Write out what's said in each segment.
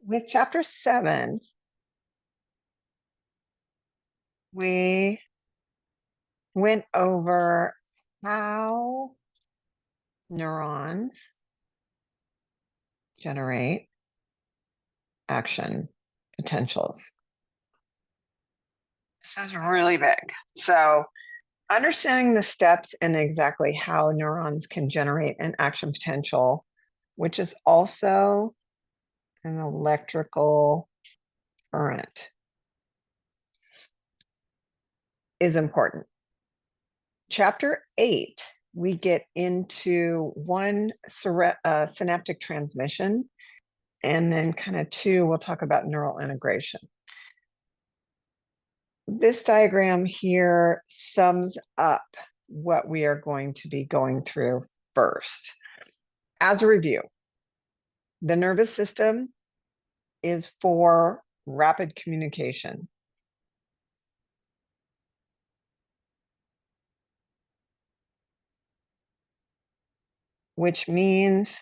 with chapter 7, we went over how neurons generate action potentials. This is really big. So understanding the steps and exactly how neurons can generate an action potential, which is also an electrical current, is important. Chapter 8, we get into one synaptic transmission, and then kind of 2, we'll talk about neural integration. This diagram here sums up what we are going to be going through first. As a review, the nervous system is for rapid communication. Which means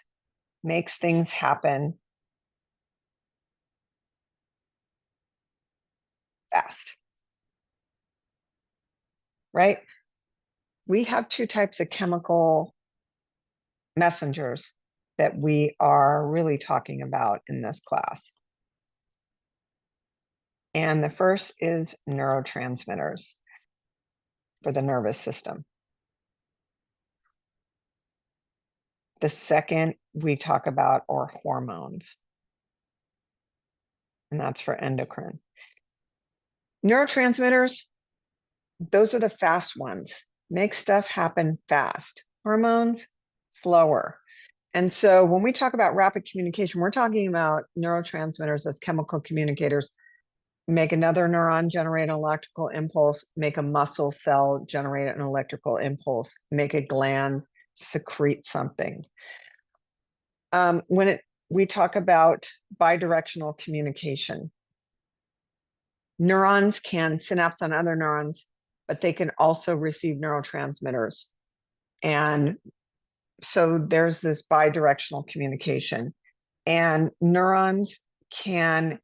makes things happen fast. Right? We have 2 types of chemical messengers that we are really talking about in this class. And the first is neurotransmitters for the nervous system. The second we talk about are hormones, and that's for endocrine. Neurotransmitters, those are the fast ones. Make stuff happen fast. Hormones, slower. And so when we talk about rapid communication, we're talking about neurotransmitters as chemical communicators. Make another neuron generate an electrical impulse, make a muscle cell generate an electrical impulse, make a gland secrete something. We talk about bidirectional communication. Neurons can synapse on other neurons, but they can also receive neurotransmitters. And so there's this bidirectional communication. And neurons can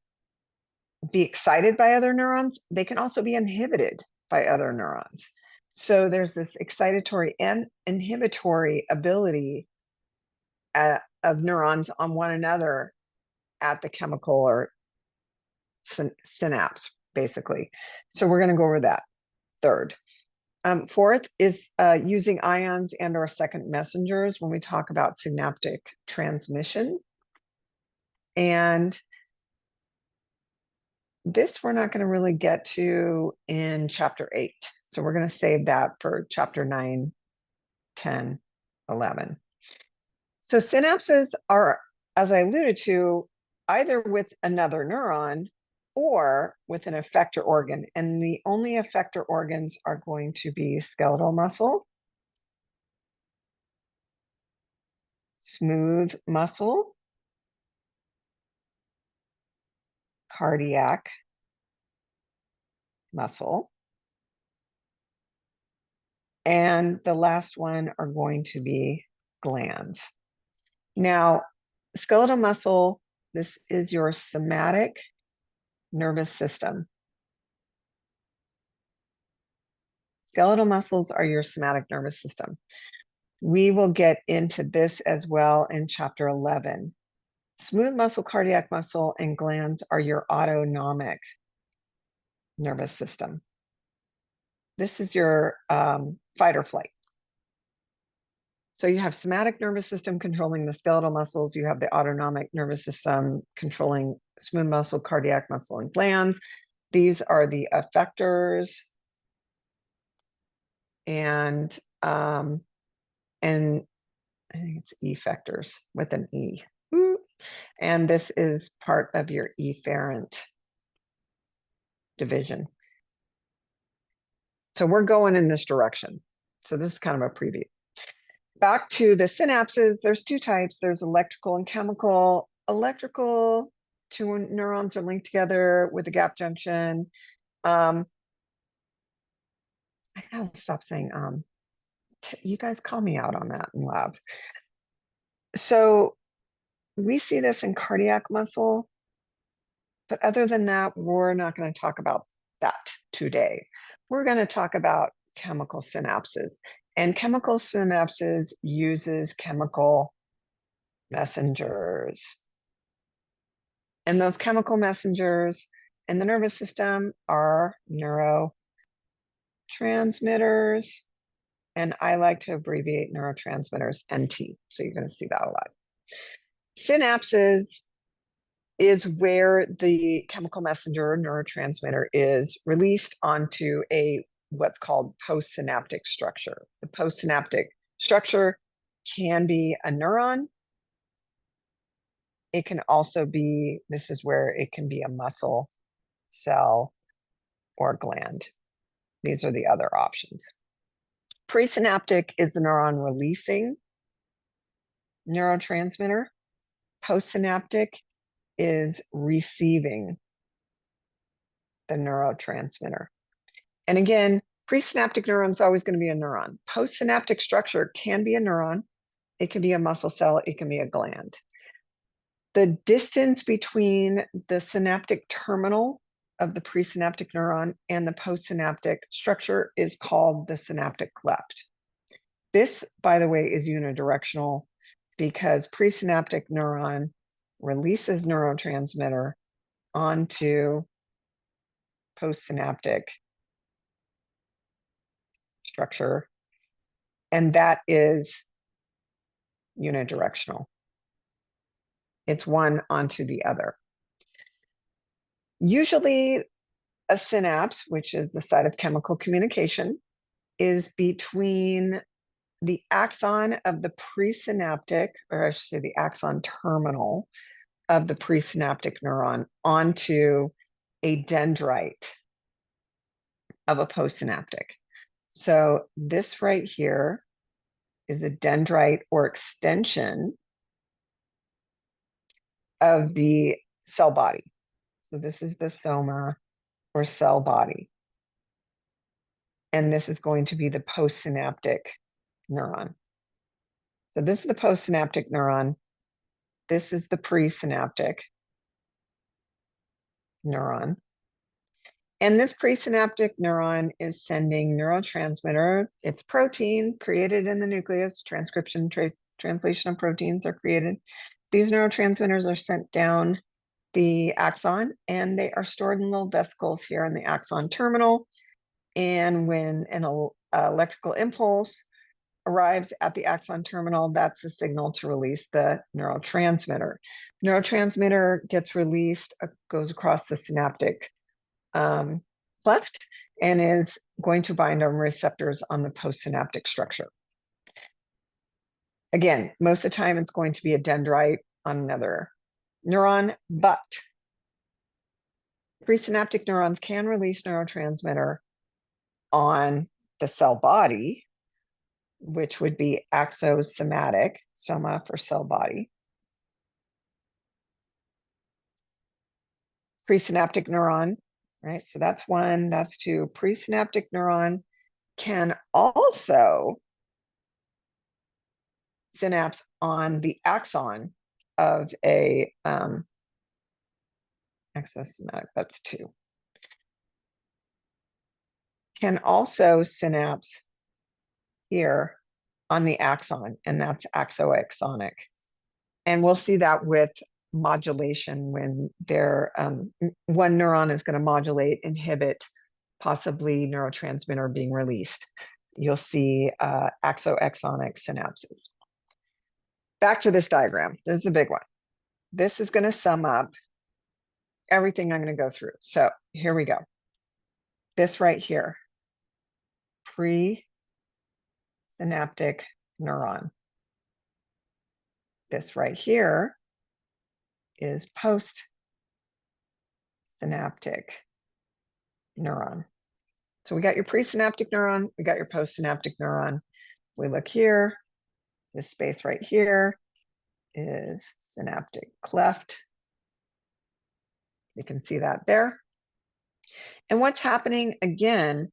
be excited by other neurons. They can also be inhibited by other neurons. So there's this excitatory and inhibitory ability of neurons on one another at the chemical or synapse, basically. So we're going to go over that. Third. Fourth is using ions and or second messengers when we talk about synaptic transmission. And this we're not going to really get to in chapter 8. So we're going to save that for chapter 9, 10, 11. So synapses are, as I alluded to, either with another neuron or with an effector organ. And the only effector organs are going to be skeletal muscle, smooth muscle, cardiac muscle, and the last one are going to be glands. Now, skeletal muscle, this is your somatic nervous system. Skeletal muscles are your somatic nervous system. We will get into this as well in chapter 11. Smooth muscle, cardiac muscle, and glands are your autonomic nervous system. This is your fight or flight. So you have somatic nervous system controlling the skeletal muscles. You have the autonomic nervous system controlling smooth muscle, cardiac muscle, and glands. These are the effectors and I think it's effectors with an E. And this is part of your efferent division. So we're going in this direction. So this is kind of a preview. Back to the synapses, there's 2 types. There's electrical and chemical. Electrical, 2 neurons are linked together with a gap junction. I gotta stop saying you guys call me out on that in lab. So we see this in cardiac muscle. But other than that, we're not going to talk about that today. We're going to talk about chemical synapses. And chemical synapses uses chemical messengers. And those chemical messengers in the nervous system are neurotransmitters. And I like to abbreviate neurotransmitters NT. So you're going to see that a lot. Synapses is where the chemical messenger neurotransmitter is released onto a what's called postsynaptic structure. The postsynaptic structure can be a neuron. It can also be, this is where it can be a muscle, cell, or gland. These are the other options. Presynaptic is the neuron releasing neurotransmitter. Postsynaptic is receiving the neurotransmitter. And again, presynaptic neuron is always going to be a neuron. Postsynaptic structure can be a neuron. It can be a muscle cell. It can be a gland. The distance between the synaptic terminal of the presynaptic neuron and the postsynaptic structure is called the synaptic cleft. This, by the way, is unidirectional because presynaptic neuron releases neurotransmitter onto postsynaptic structure, and that is unidirectional. It's one onto the other. Usually a synapse, which is the site of chemical communication, is between the axon of the presynaptic, or I should say the axon terminal of the presynaptic neuron onto a dendrite of a postsynaptic. So this right here is a dendrite or extension of the cell body. So this is the soma or cell body. And this is going to be the postsynaptic neuron. So this is the postsynaptic neuron. This is the presynaptic neuron. And this presynaptic neuron is sending neurotransmitter. It's protein created in the nucleus. Transcription, translation of proteins are created. These neurotransmitters are sent down the axon, and they are stored in little vesicles here in the axon terminal. And when an electrical impulse arrives at the axon terminal, that's the signal to release the neurotransmitter. Neurotransmitter gets released, goes across the synaptic cleft, and is going to bind on receptors on the postsynaptic structure. Again, most of the time it's going to be a dendrite on another neuron, but presynaptic neurons can release neurotransmitter on the cell body, which would be axosomatic, soma for cell body. Presynaptic neuron, right? So that's one, that's two. Presynaptic neuron can also synapse on the axon of a axosomatic, that's two. Can also synapse here on the axon, and that's axoaxonic. And we'll see that with modulation when they're one neuron is going to modulate, inhibit possibly neurotransmitter being released. You'll see axoaxonic synapses. Back to this diagram. This is a big one. This is going to sum up everything I'm going to go through. So here we go. This right here, presynaptic neuron. This right here is postsynaptic neuron. So we got your presynaptic neuron, we got your postsynaptic neuron. We look here, this space right here is synaptic cleft. You can see that there. And what's happening again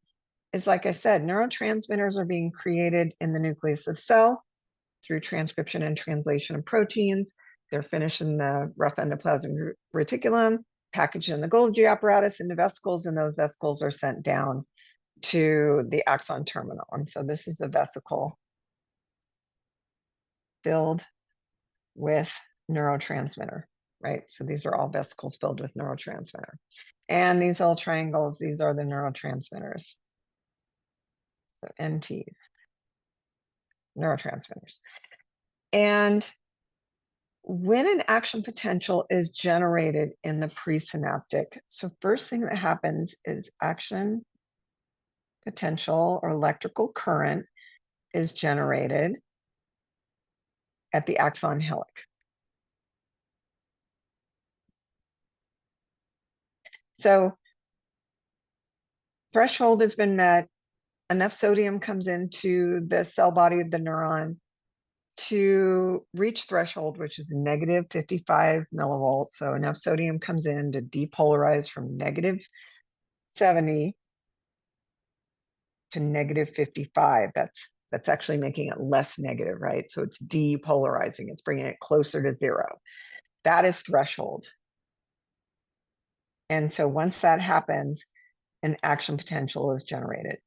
is, like I said, neurotransmitters are being created in the nucleus of the cell through transcription and translation of proteins. They're finished in the rough endoplasmic reticulum. packaged in the Golgi apparatus into vesicles, and those vesicles are sent down to the axon terminal. And so this is a vesicle filled with neurotransmitter, right? So these are all vesicles filled with neurotransmitter. And these little triangles, these are the neurotransmitters. So NTs, neurotransmitters. And when an action potential is generated in the presynaptic, so first thing that happens is action potential or electrical current is generated at the axon hillock. So threshold has been met, enough sodium comes into the cell body of the neuron to reach threshold, which is negative 55 millivolts. So enough sodium comes in to depolarize from negative 70 to negative 55. That's actually making it less negative, right? So it's depolarizing, it's bringing it closer to zero. That is threshold. And so once that happens, an action potential is generated.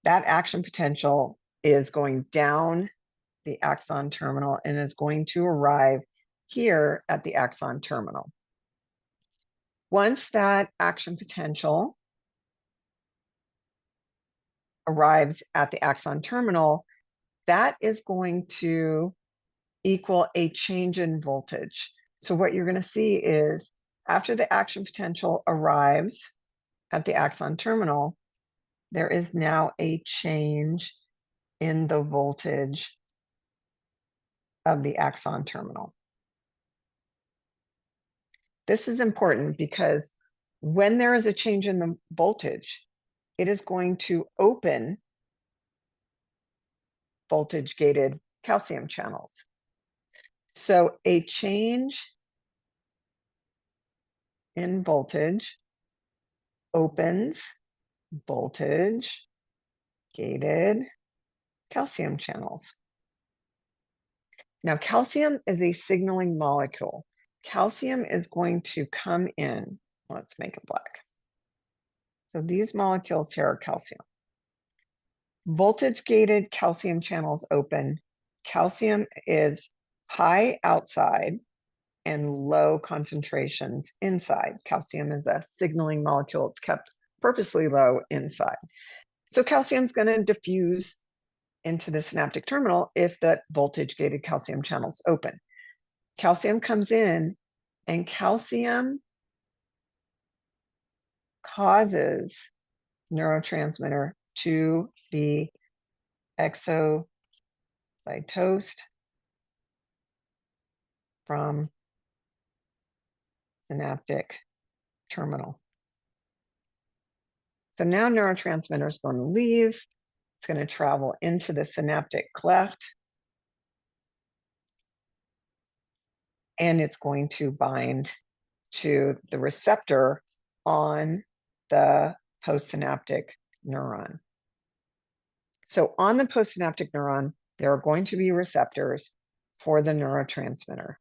That action potential is going down the axon terminal and is going to arrive here at the axon terminal. Once that action potential arrives at the axon terminal, that is going to equal a change in voltage. So what you're going to see is after the action potential arrives at the axon terminal, there is now a change in the voltage of the axon terminal. This is important because when there is a change in the voltage, it is going to open voltage gated calcium channels. So a change in voltage opens voltage gated calcium channels. Now, calcium is a signaling molecule. Calcium is going to come in. Let's make it black. So these molecules here are calcium. Voltage gated calcium channels open. Calcium is high outside and low concentrations inside. Calcium is a signaling molecule. It's kept purposely low inside. So calcium is going to diffuse into the synaptic terminal if that voltage gated calcium channels open. Calcium comes in, and calcium causes neurotransmitter to be exocytosed from synaptic terminal. So now neurotransmitter is going to leave. It's going to travel into the synaptic cleft, and it's going to bind to the receptor on the postsynaptic neuron. So on the postsynaptic neuron, there are going to be receptors for the neurotransmitter.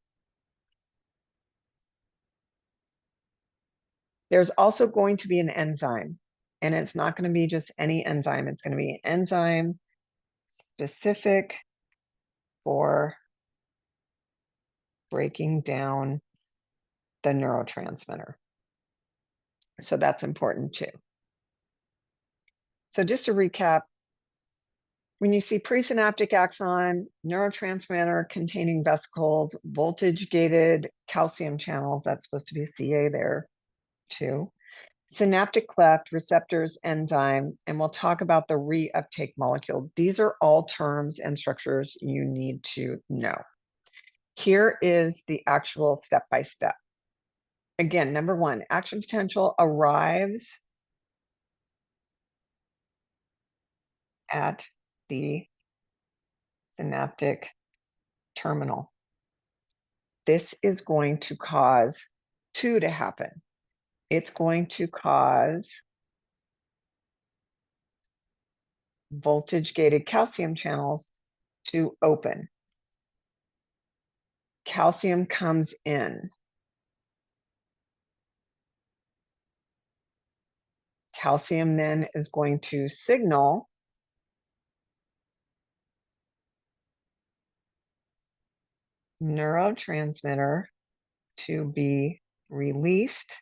There's also going to be an enzyme, and it's not going to be just any enzyme. It's going to be an enzyme specific for breaking down the neurotransmitter. So that's important too. So just to recap, when you see presynaptic axon, neurotransmitter containing vesicles, voltage gated calcium channels, that's supposed to be a CA there too. Synaptic cleft, receptors, enzyme, and we'll talk about the reuptake molecule. These are all terms and structures you need to know. Here is the actual step-by-step. Again, number one, action potential arrives at the synaptic terminal. This is going to cause two to happen. It's going to cause voltage gated calcium channels to open. calcium comes in. Calcium then is going to signal neurotransmitter to be released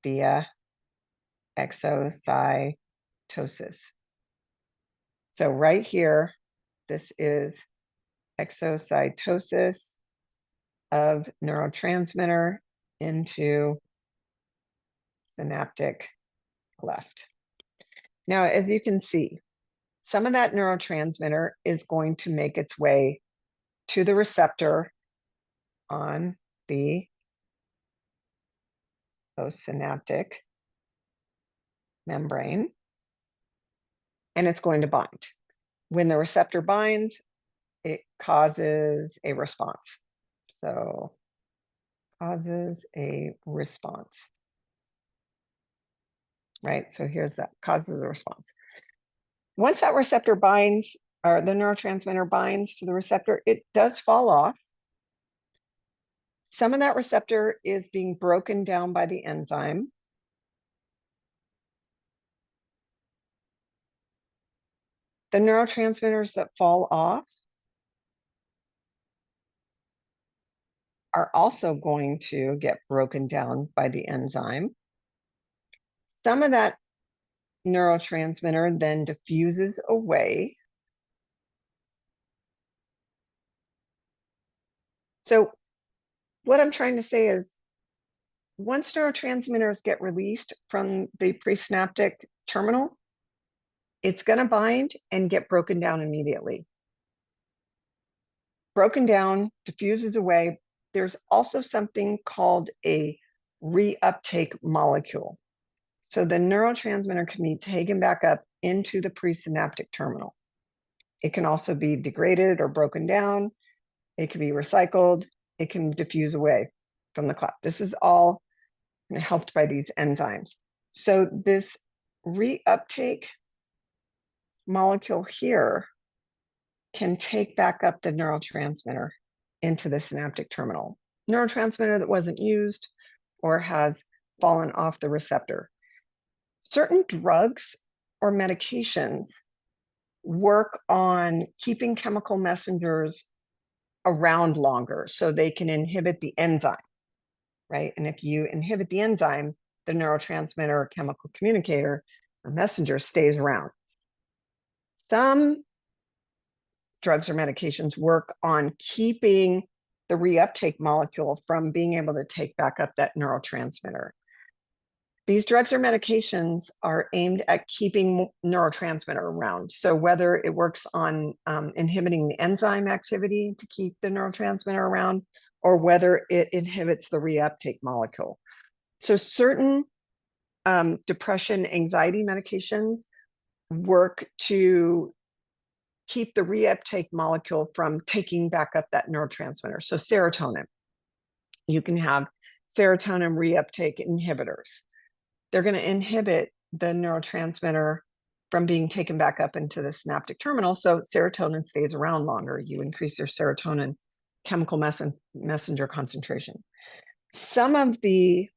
via exocytosis. So right here, this is exocytosis of neurotransmitter into synaptic cleft. Now, as you can see, some of that neurotransmitter is going to make its way to the receptor on the postsynaptic membrane, and it's going to bind. When the receptor binds, it causes a response. So causes a response, right? So here's that, causes a response. Once that receptor binds, or the neurotransmitter binds to the receptor, it does fall off. Some of that receptor is being broken down by the enzyme. The neurotransmitters that fall off are also going to get broken down by the enzyme. Some of that neurotransmitter then diffuses away. So what I'm trying to say is, once neurotransmitters get released from the presynaptic terminal, it's going to bind and get broken down immediately. Broken down, diffuses away. There's also something called a reuptake molecule. So the neurotransmitter can be taken back up into the presynaptic terminal. It can also be degraded or broken down. It can be recycled. It can diffuse away from the clot. This is all helped by these enzymes. So this reuptake molecule here can take back up the neurotransmitter into the synaptic terminal. Neurotransmitter that wasn't used or has fallen off the receptor. Certain drugs or medications work on keeping chemical messengers around longer so they can inhibit the enzyme, right? And if you inhibit the enzyme, the neurotransmitter or chemical communicator or messenger stays around. Some drugs or medications work on keeping the reuptake molecule from being able to take back up that neurotransmitter. These drugs or medications are aimed at keeping neurotransmitter around. So whether it works on inhibiting the enzyme activity to keep the neurotransmitter around, or whether it inhibits the reuptake molecule. So certain depression, anxiety medications work to keep the reuptake molecule from taking back up that neurotransmitter. So serotonin, you can have serotonin reuptake inhibitors. They're going to inhibit the neurotransmitter from being taken back up into the synaptic terminal, so serotonin stays around longer. You increase your serotonin chemical messenger concentration. Some of the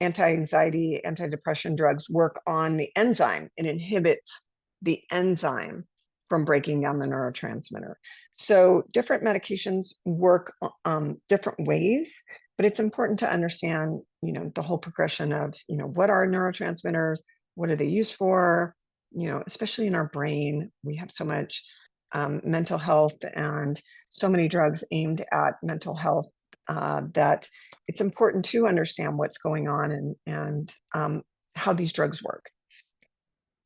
anti-anxiety, antidepressant drugs work on the enzyme. It inhibits the enzyme from breaking down the neurotransmitter. So different medications work different ways, but it's important to understand, the whole progression of, what are neurotransmitters, what are they used for, especially in our brain. We have so much mental health and so many drugs aimed at mental health that it's important to understand what's going on and how these drugs work.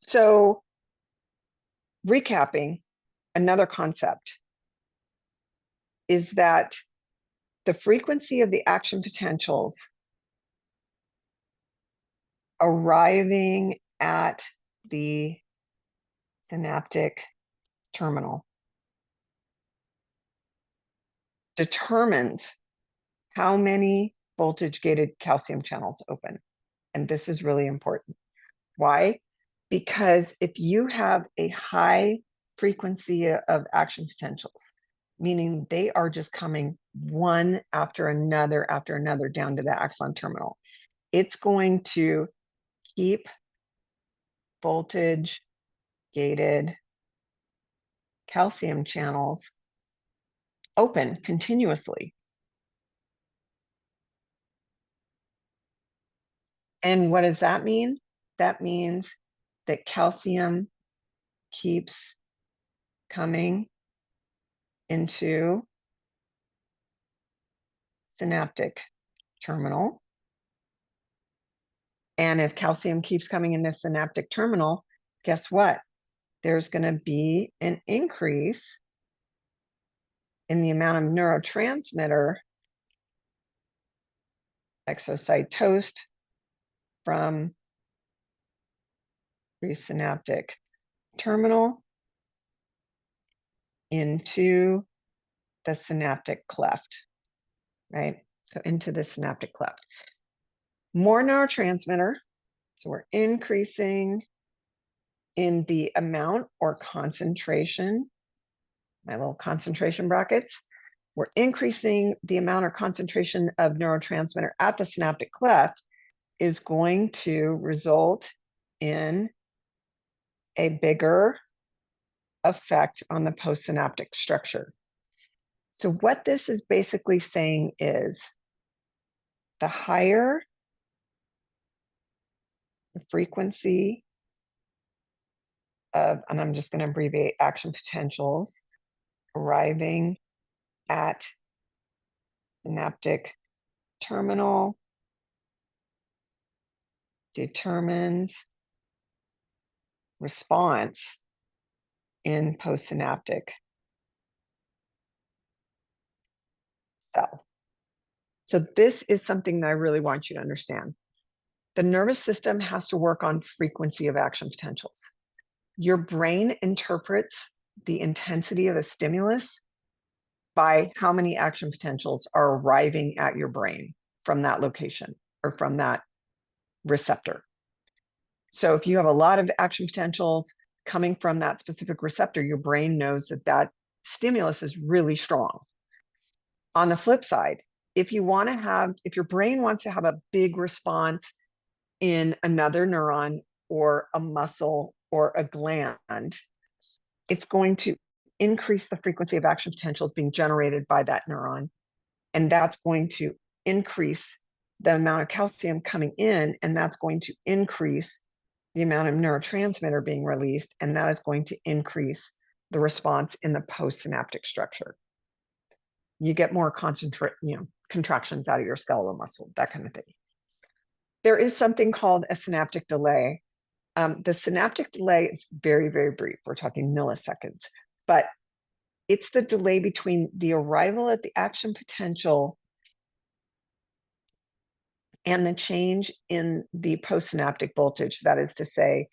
So recapping, another concept is that the frequency of the action potentials arriving at the synaptic terminal determines how many voltage-gated calcium channels open. And this is really important. Why? Because if you have a high frequency of action potentials, meaning they are just coming one after another down to the axon terminal. It's going to keep voltage gated calcium channels open continuously. And what does that mean? That means that calcium keeps coming into synaptic terminal. And if calcium keeps coming into synaptic terminal, guess what? There's going to be an increase in the amount of neurotransmitter exocytosed from presynaptic terminal into the synaptic cleft, right? So into the synaptic cleft. More neurotransmitter. So we're increasing in the amount or concentration, my little concentration brackets. We're increasing the amount or concentration of neurotransmitter at the synaptic cleft is going to result in a bigger effect on the postsynaptic structure. So what this is basically saying is the higher the frequency of, and I'm just going to abbreviate, action potentials arriving at synaptic terminal determines response in postsynaptic cell. So this is something that I really want you to understand. The nervous system has to work on frequency of action potentials. Your brain interprets the intensity of a stimulus by how many action potentials are arriving at your brain from that location or from that receptor. So if you have a lot of action potentials coming from that specific receptor, your brain knows that that stimulus is really strong. On the flip side, if your brain wants to have a big response in another neuron or a muscle or a gland, it's going to increase the frequency of action potentials being generated by that neuron. And that's going to increase the amount of calcium coming in, and that's going to increase the amount of neurotransmitter being released, and that is going to increase the response in the postsynaptic structure. You get more contractions out of your skeletal muscle, that kind of thing. There is something called a synaptic delay. The synaptic delay is very, very brief. We're talking milliseconds, but it's the delay between the arrival at the action potential and the change in the postsynaptic voltage. That is to say,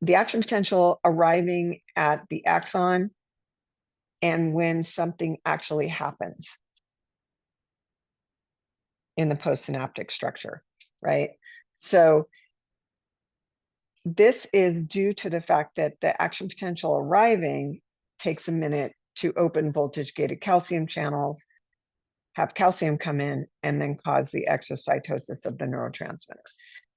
the action potential arriving at the axon and when something actually happens in the postsynaptic structure, right? So this is due to the fact that the action potential arriving takes a minute to open voltage gated calcium channels, have calcium come in, and then cause the exocytosis of the neurotransmitter.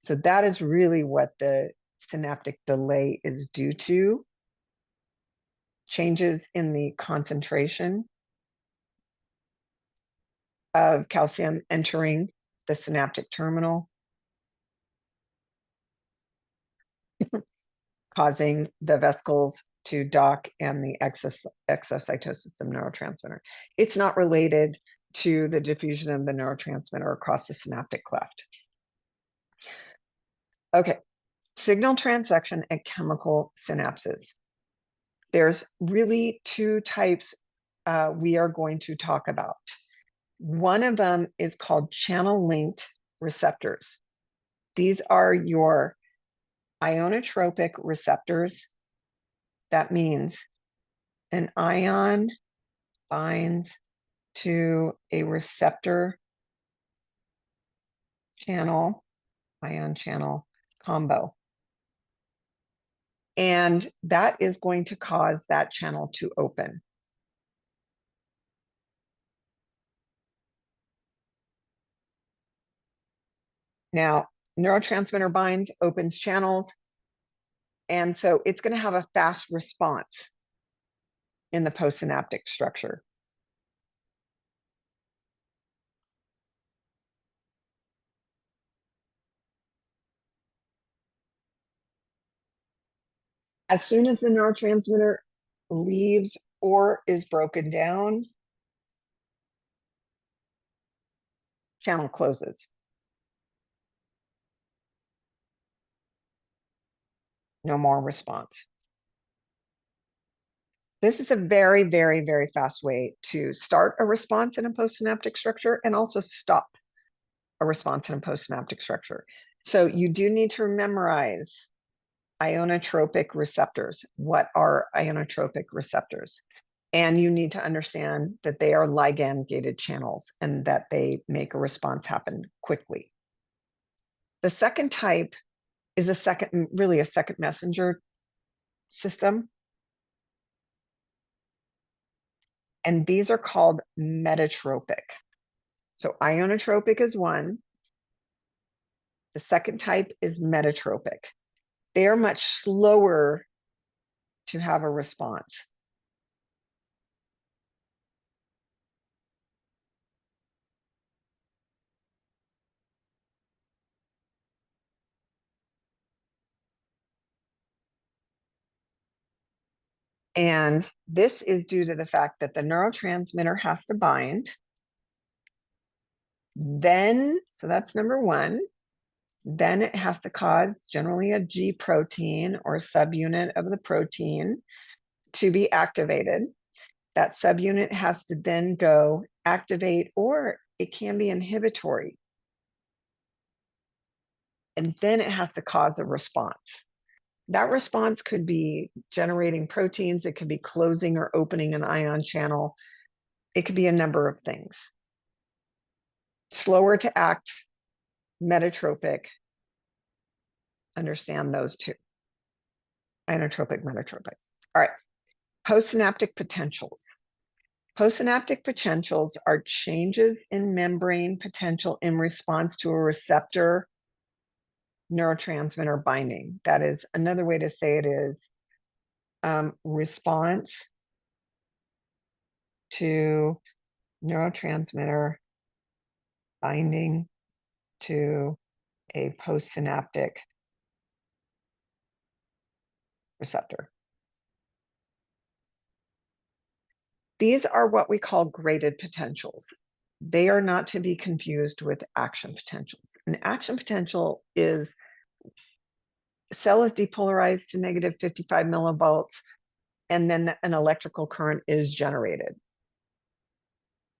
So that is really what the synaptic delay is due to. Changes in the concentration of calcium entering the synaptic terminal, causing the vesicles to dock and the exocytosis of neurotransmitter. It's not related to the diffusion of the neurotransmitter across the synaptic cleft. Okay, signal transduction and chemical synapses. There's really two types we are going to talk about. One of them is called channel-linked receptors. These are your ionotropic receptors. That means an ion binds to a receptor channel, ion channel combo. And that is going to cause that channel to open. Now, neurotransmitter binds, opens channels, and so it's going to have a fast response in the postsynaptic structure. As soon as the neurotransmitter leaves or is broken down, channel closes. No more response. This is a very, very, very fast way to start a response in a postsynaptic structure and also stop a response in a postsynaptic structure. So you do need to memorize ionotropic receptors. What are ionotropic receptors? And you need to understand that they are ligand-gated channels and that they make a response happen quickly. The second type is really a second messenger system. And these are called metatropic. So ionotropic is one. The second type is metatropic. They are much slower to have a response. And this is due to the fact that the neurotransmitter has to bind. Then, so that's number one. Then it has to cause generally a G protein or subunit of the protein to be activated. That subunit has to then go activate, or it can be inhibitory. And then it has to cause a response. That response could be generating proteins. It could be closing or opening an ion channel. It could be a number of things. Slower to act, metatropic. Understand those two. Ionotropic, metatropic. All right. Postsynaptic potentials. Postsynaptic potentials are changes in membrane potential in response to a receptor neurotransmitter binding. That is another way to say it is response to neurotransmitter binding to a postsynaptic receptor. These are what we call graded potentials. They are not to be confused with action potentials. An action potential is cell is depolarized to negative 55 millivolts, and then an electrical current is generated.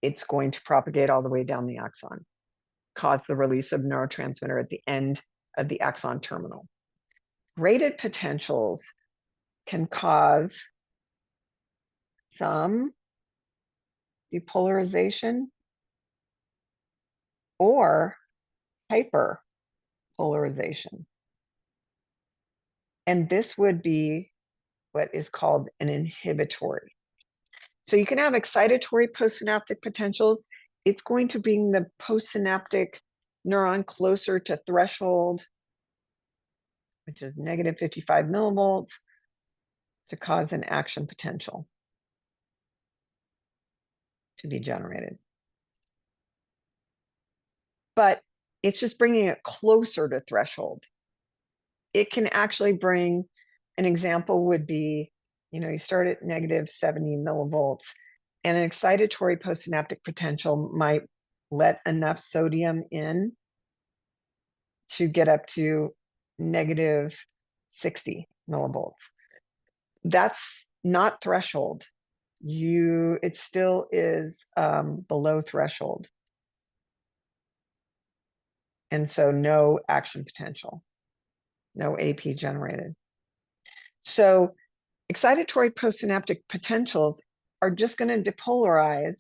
It's going to propagate all the way down the axon, cause the release of neurotransmitter at the end of the axon terminal. Graded potentials can cause some depolarization or hyperpolarization. And this would be what is called an inhibitory. So you can have excitatory postsynaptic potentials. It's going to bring the postsynaptic neuron closer to threshold, which is negative 55 millivolts, to cause an action potential to be generated. But it's just bringing it closer to threshold. It can actually bring, an example would be, you start at negative 70 millivolts, and an excitatory postsynaptic potential might let enough sodium in to get up to negative 60 millivolts. That's not threshold. It still is below threshold. And so no action potential, no AP generated. So excitatory postsynaptic potentials are just going to depolarize.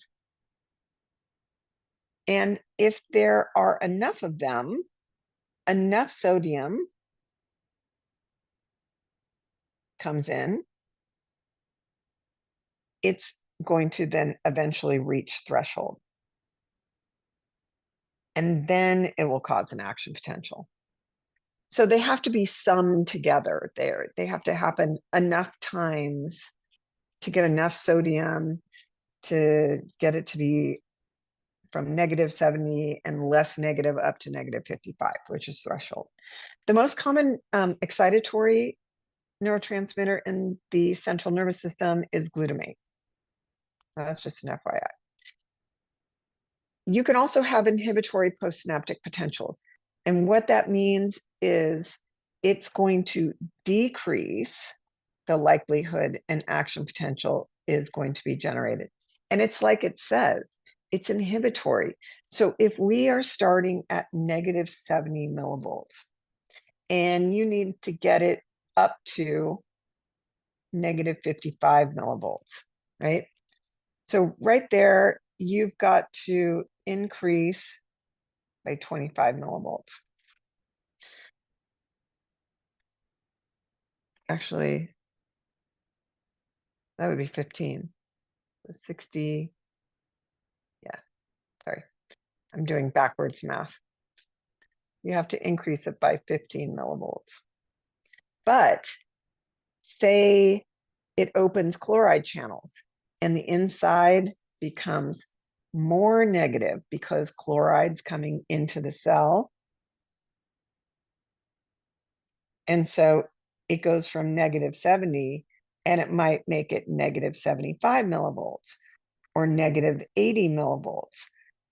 And if there are enough of them, enough sodium, comes in, it's going to then eventually reach threshold. And then it will cause an action potential. So they have to be summed together there. They have to happen enough times to get enough sodium to get it to be from -70 and less negative up to -55, which is threshold. The most common excitatory neurotransmitter in the central nervous system is glutamate. That's just an FYI. You can also have inhibitory postsynaptic potentials. And what that means is it's going to decrease the likelihood an action potential is going to be generated. And it's like it says, it's inhibitory. So if we are starting at -70 millivolts and you need to get it up to -55 millivolts, right? So right there, you've got to increase by 25 millivolts. Actually, that would be 15. 60. Yeah, sorry. I'm doing backwards math. You have to increase it by 15 millivolts. But say it opens chloride channels and the inside becomes more negative because chloride's coming into the cell. And so it goes from -70 and it might make it -75 millivolts or -80 millivolts,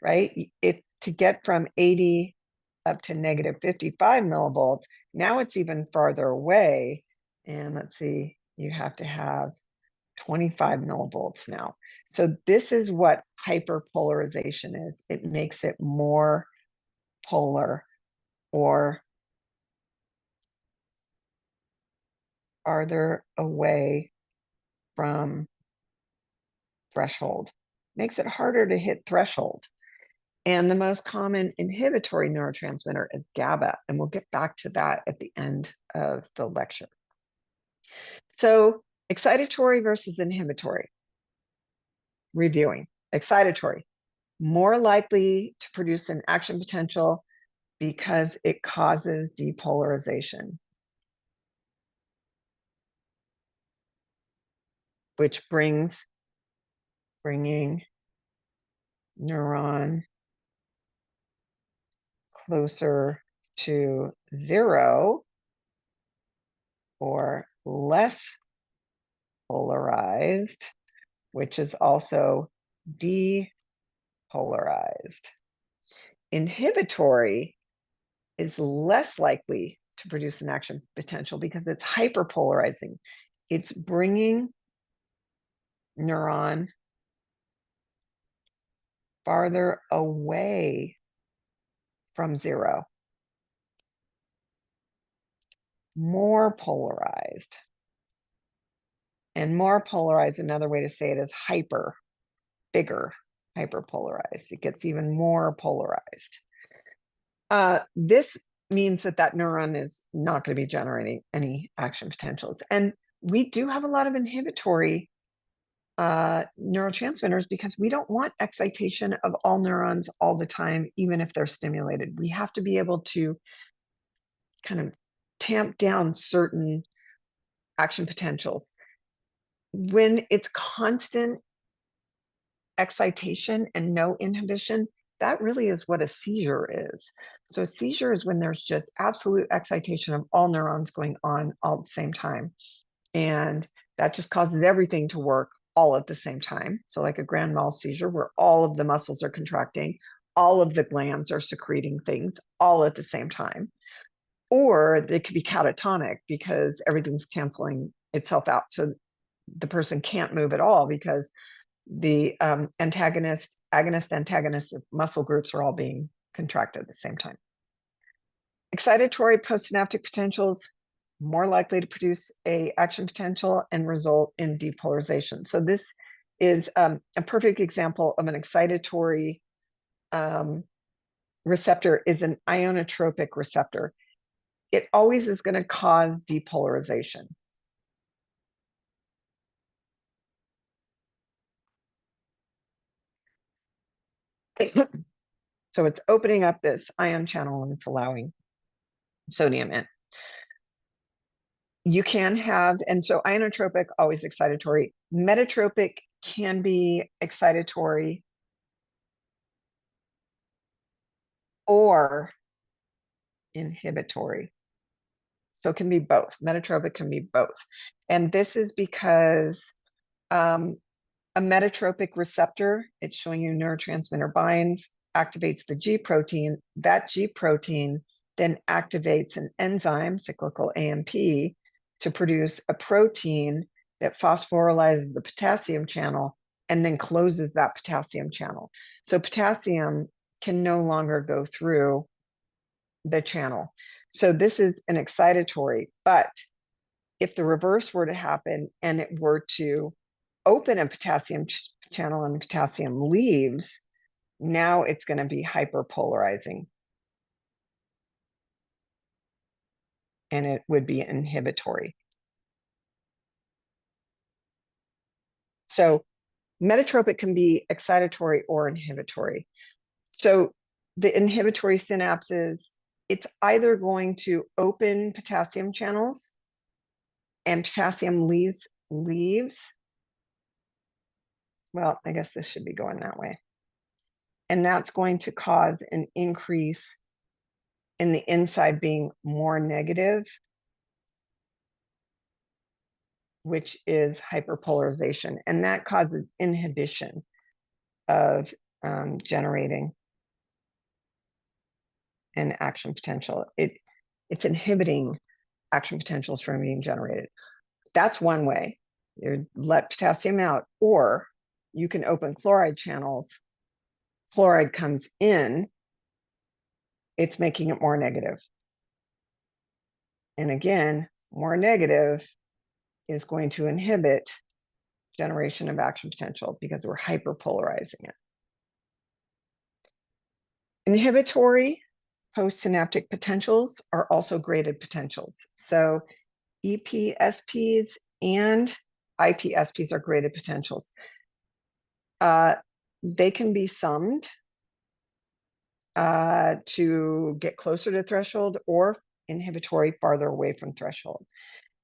right? If to get from 80 up to -55 millivolts, now it's even farther away. And let's see, you have to have 25 millivolts now. So this is what hyperpolarization is. It makes it more polar or farther away from threshold. Makes it harder to hit threshold. And the most common inhibitory neurotransmitter is GABA. And we'll get back to that at the end of the lecture. So excitatory versus inhibitory. Reviewing. Excitatory, more likely to produce an action potential because it causes depolarization, which bringing neuron closer to 0 or less polarized, which is also depolarized. Inhibitory is less likely to produce an action potential because it's hyperpolarizing. It's bringing neuron farther away from 0, more polarized. And more polarized, another way to say it is hyper, bigger, hyperpolarized. It gets even more polarized. This means that that neuron is not going to be generating any action potentials. And we do have a lot of inhibitory neurotransmitters because we don't want excitation of all neurons all the time, even if they're stimulated. We have to be able to kind of tamp down certain action potentials. When it's constant excitation and no inhibition, that really is what a seizure is. So a seizure is when there's just absolute excitation of all neurons going on all at the same time. And that just causes everything to work all at the same time. So like a grand mal seizure where all of the muscles are contracting, all of the glands are secreting things all at the same time. Or they could be catatonic because everything's canceling itself out. So the person can't move at all because the agonist, antagonist muscle groups are all being contracted at the same time. Excitatory postsynaptic potentials, more likely to produce a action potential and result in depolarization. So this is a perfect example of an excitatory receptor is an ionotropic receptor. It always is going to cause depolarization. So it's opening up this ion channel and it's allowing sodium in. You can have, and so inotropic, always excitatory. Metatropic can be excitatory or inhibitory. So it can be both. Metatropic can be both. And this is because a metatropic receptor, it's showing you neurotransmitter binds, activates the G protein. That G protein then activates an enzyme, cyclical AMP, to produce a protein that phosphorylizes the potassium channel and then closes that potassium channel. So potassium can no longer go through the channel. So this is an excitatory, but if the reverse were to happen and it were to open a potassium channel and potassium leaves, now it's going to be hyperpolarizing. And it would be inhibitory. So metatropic can be excitatory or inhibitory. So the inhibitory synapses, it's either going to open potassium channels and potassium leaves. Well, I guess this should be going that way. And that's going to cause an increase in the inside being more negative, which is hyperpolarization. And that causes inhibition of generating an action potential. It's inhibiting action potentials from being generated. That's one way. You let potassium out, or you can open chloride channels. Chloride comes in, it's making it more negative. And again, more negative is going to inhibit generation of action potential because we're hyperpolarizing it. Inhibitory postsynaptic potentials are also graded potentials. So EPSPs and IPSPs are graded potentials. They can be summed to get closer to threshold, or inhibitory farther away from threshold.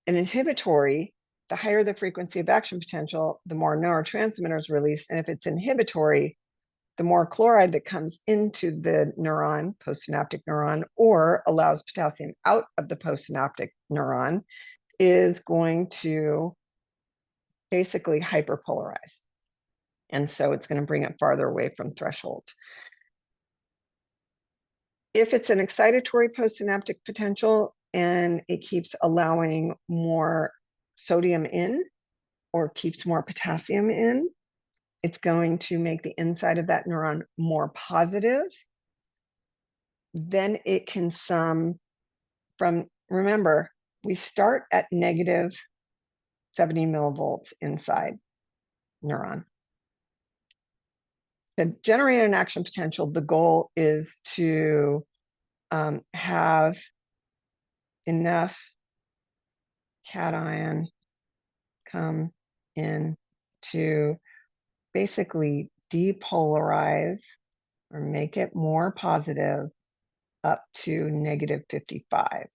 And inhibitory, the higher the frequency of action potential, the more neurotransmitters released. And if it's inhibitory, the more chloride that comes into the neuron, postsynaptic neuron, or allows potassium out of the postsynaptic neuron, is going to basically hyperpolarize. And so it's going to bring it farther away from threshold. If it's an excitatory postsynaptic potential and it keeps allowing more sodium in or keeps more potassium in, it's going to make the inside of that neuron more positive. Then it can sum from, remember, we start at negative 70 millivolts inside neuron. To generate an action potential, the goal is to have enough cation come in to basically depolarize or make it more positive up to negative 55,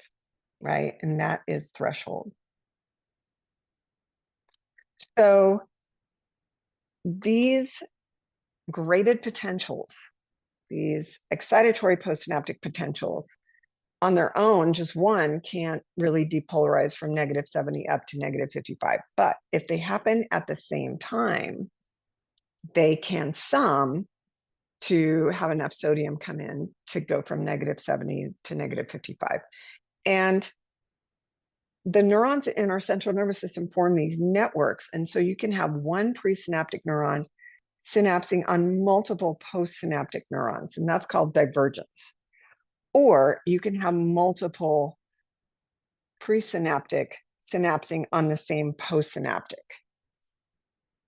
right? And that is threshold. So these graded potentials, these excitatory postsynaptic potentials, on their own, just one can't really depolarize from negative 70 up to negative 55. But if they happen at the same time, they can sum to have enough sodium come in to go from negative 70 to negative 55. And the neurons in our central nervous system form these networks. And so you can have one presynaptic neuron synapsing on multiple postsynaptic neurons, and that's called divergence. Or you can have multiple presynaptic synapsing on the same postsynaptic.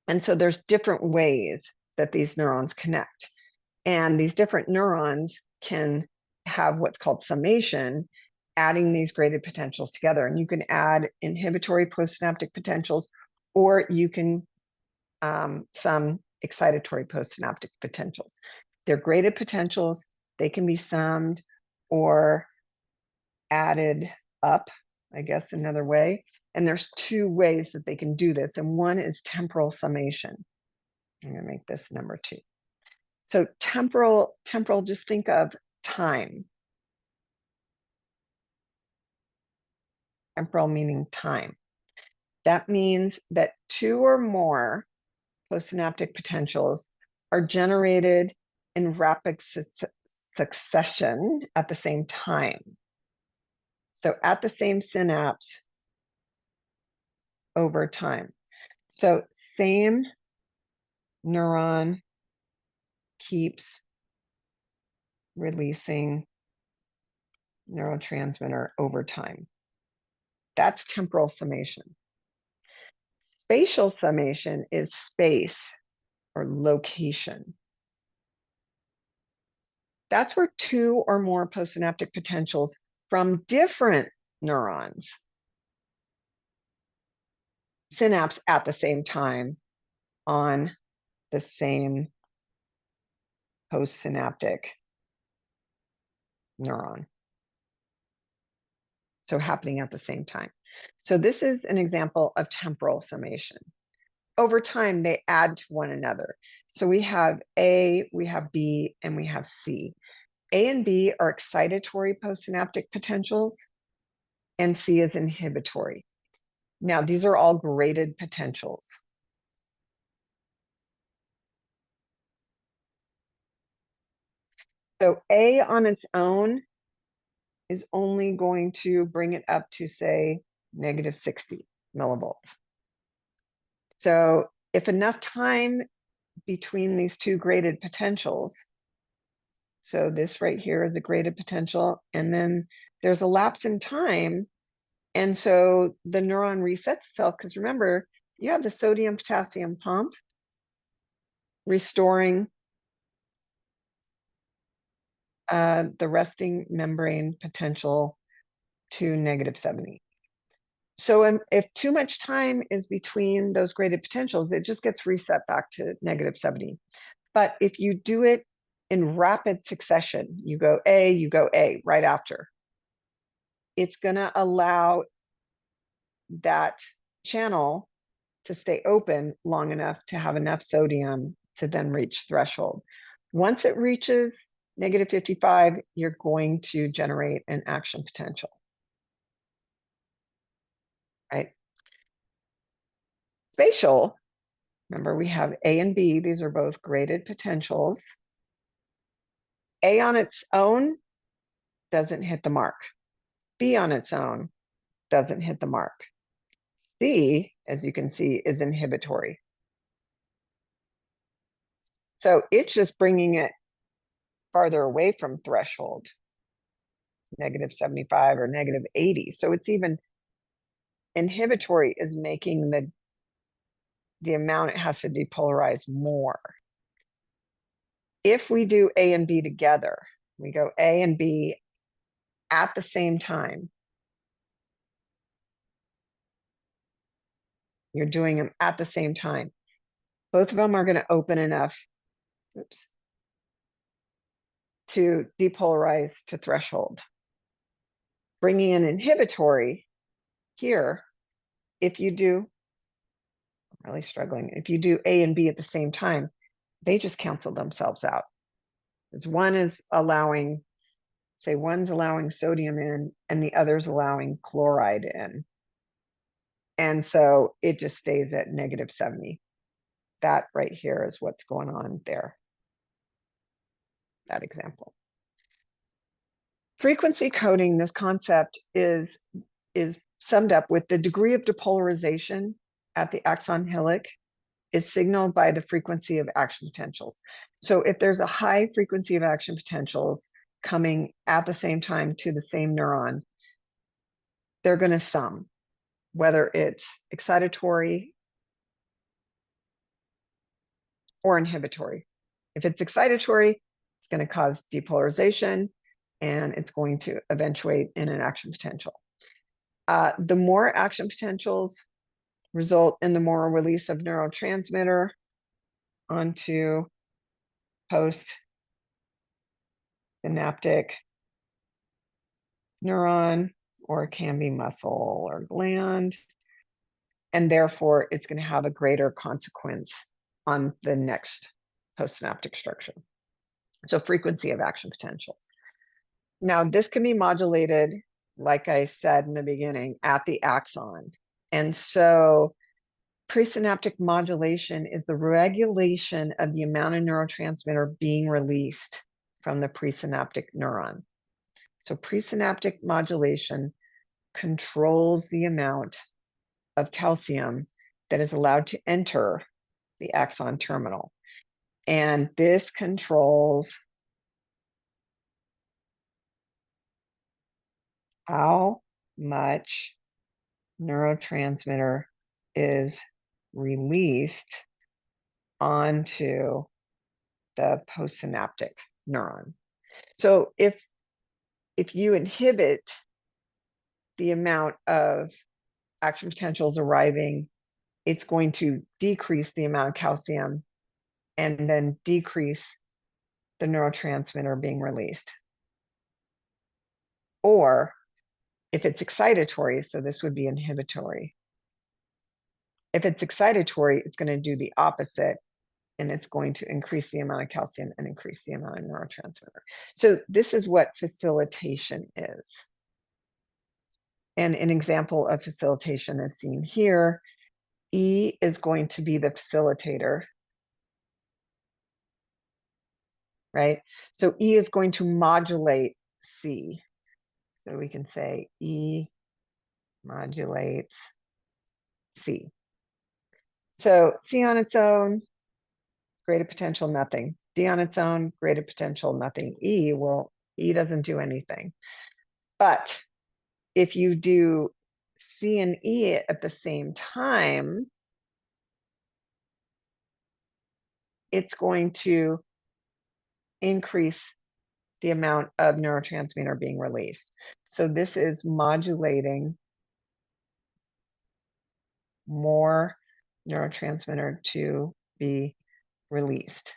And so there's different ways that these neurons connect. And these different neurons can have what's called summation, adding these graded potentials together. And you can add inhibitory postsynaptic potentials, or you can sum excitatory postsynaptic potentials. They're graded potentials. They can be summed or added up, I guess, another way. And there's two ways that they can do this. And one is temporal summation. I'm going to make this number 2. So temporal, just think of time. Temporal meaning time. That means that 2 or more postsynaptic potentials are generated in rapid succession at the same time. So at the same synapse over time. So same neuron keeps releasing neurotransmitter over time. That's temporal summation. Spatial summation is space or location. That's where 2 or more postsynaptic potentials from different neurons synapse at the same time on the same postsynaptic neuron. So happening at the same time. So this is an example of temporal summation. Over time, they add to one another. So we have A, we have B, and we have C. A and B are excitatory postsynaptic potentials, and C is inhibitory. Now, these are all graded potentials. So A on its own is only going to bring it up to, say, negative 60 millivolts. So if enough time between these two graded potentials, so this right here is a graded potential, and then there's a lapse in time, and so the neuron resets itself, because remember, you have the sodium-potassium pump restoring the resting membrane potential to negative 70. So if too much time is between those graded potentials, it just gets reset back to negative 70. But if you do it in rapid succession, you go A right after, it's going to allow that channel to stay open long enough to have enough sodium to then reach threshold. Once it reaches negative 55, you're going to generate an action potential, right? Spatial, remember we have A and B. These are both graded potentials. A on its own doesn't hit the mark. B on its own doesn't hit the mark. C, as you can see, is inhibitory. So it's just bringing it farther away from threshold, negative 75 or negative 80. So it's even inhibitory is making the amount it has to depolarize more. If we do A and B together, we go A and B at the same time, you're doing them at the same time. Both of them are going to open enough, oops, to depolarize to threshold. Bringing in inhibitory here, if you do, I'm really struggling, if you do A and B at the same time, they just cancel themselves out. Because one is allowing, say one's allowing sodium in and the other's allowing chloride in. And so it just stays at negative 70. That right here is what's going on there. That example. Frequency coding, this concept is summed up with the degree of depolarization at the axon hillock is signaled by the frequency of action potentials. So if there's a high frequency of action potentials coming at the same time to the same neuron, they're going to sum, whether it's excitatory or inhibitory. If it's excitatory, it's going to cause depolarization and it's going to eventuate in an action potential. The more action potentials result in the more release of neurotransmitter onto post synaptic neuron, or it can be muscle or gland. And therefore, it's going to have a greater consequence on the next postsynaptic structure. So frequency of action potentials. Now, this can be modulated, like I said in the beginning, at the axon. And so presynaptic modulation is the regulation of the amount of neurotransmitter being released from the presynaptic neuron. So presynaptic modulation controls the amount of calcium that is allowed to enter the axon terminal. And this controls how much neurotransmitter is released onto the postsynaptic neuron. So if you inhibit the amount of action potentials arriving, it's going to decrease the amount of calcium and then decrease the neurotransmitter being released. Or if it's excitatory, so this would be inhibitory. If it's excitatory, it's going to do the opposite, and it's going to increase the amount of calcium and increase the amount of neurotransmitter. So this is what facilitation is. And an example of facilitation is seen here. E is going to be the facilitator, right? So E is going to modulate C. So we can say E modulates C. So C on its own, graded potential, nothing. D on its own, graded potential, nothing. E, well, E doesn't do anything. But if you do C and E at the same time, it's going to increase the amount of neurotransmitter being released. So this is modulating more neurotransmitter to be released.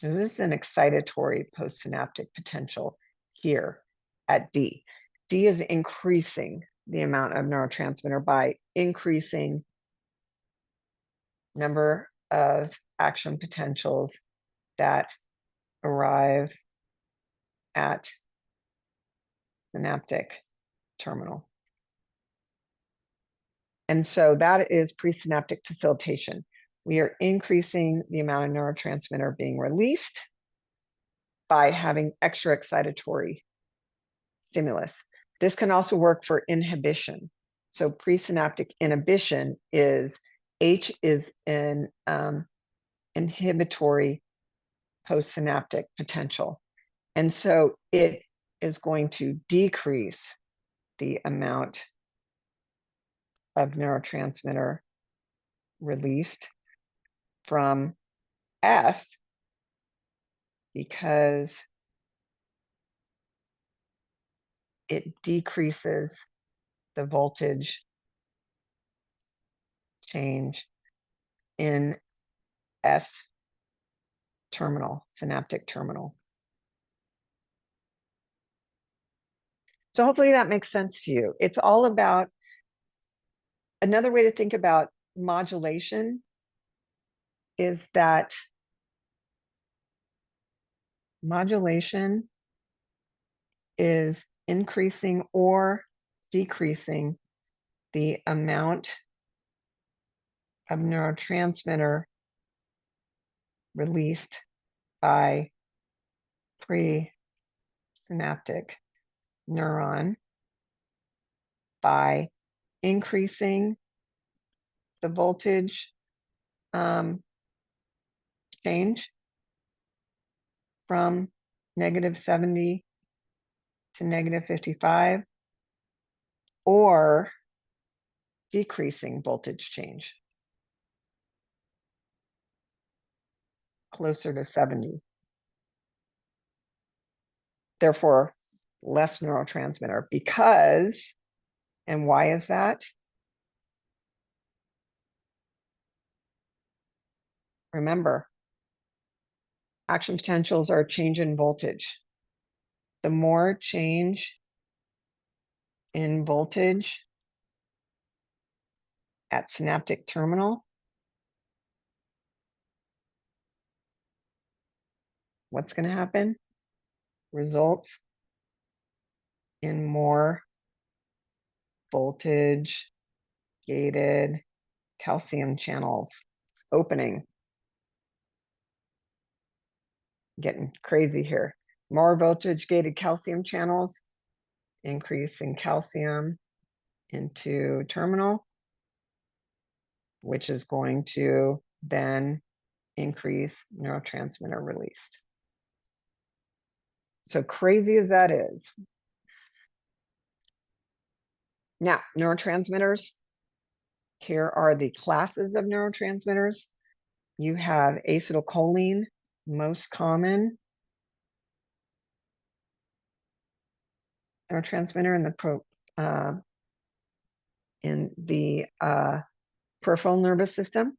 This is an excitatory postsynaptic potential here at D. D is increasing the amount of neurotransmitter by increasing number of action potentials that arrive at synaptic terminal. And so that is presynaptic facilitation. We are increasing the amount of neurotransmitter being released by having extra excitatory stimulus. This can also work for inhibition. So presynaptic inhibition is, H is an inhibitory postsynaptic potential. And so it is going to decrease the amount of neurotransmitter released from F because it decreases the voltage change in F's terminal, synaptic terminal. So hopefully that makes sense to you. It's all about, another way to think about modulation is that modulation is increasing or decreasing the amount of neurotransmitter released by presynaptic neuron by increasing the voltage change from -70 to -55, or decreasing voltage change closer to 70. Therefore, less neurotransmitter because, and why is that? Remember, action potentials are a change in voltage. the more change in voltage at synaptic terminal, what's going to happen? Results in more voltage gated calcium channels opening. Getting crazy here. More voltage gated calcium channels, increase in calcium into terminal, which is going to then increase neurotransmitter released. So crazy as that is. Now, neurotransmitters, here are the classes of neurotransmitters. You have acetylcholine, most common neurotransmitter in the peripheral nervous system.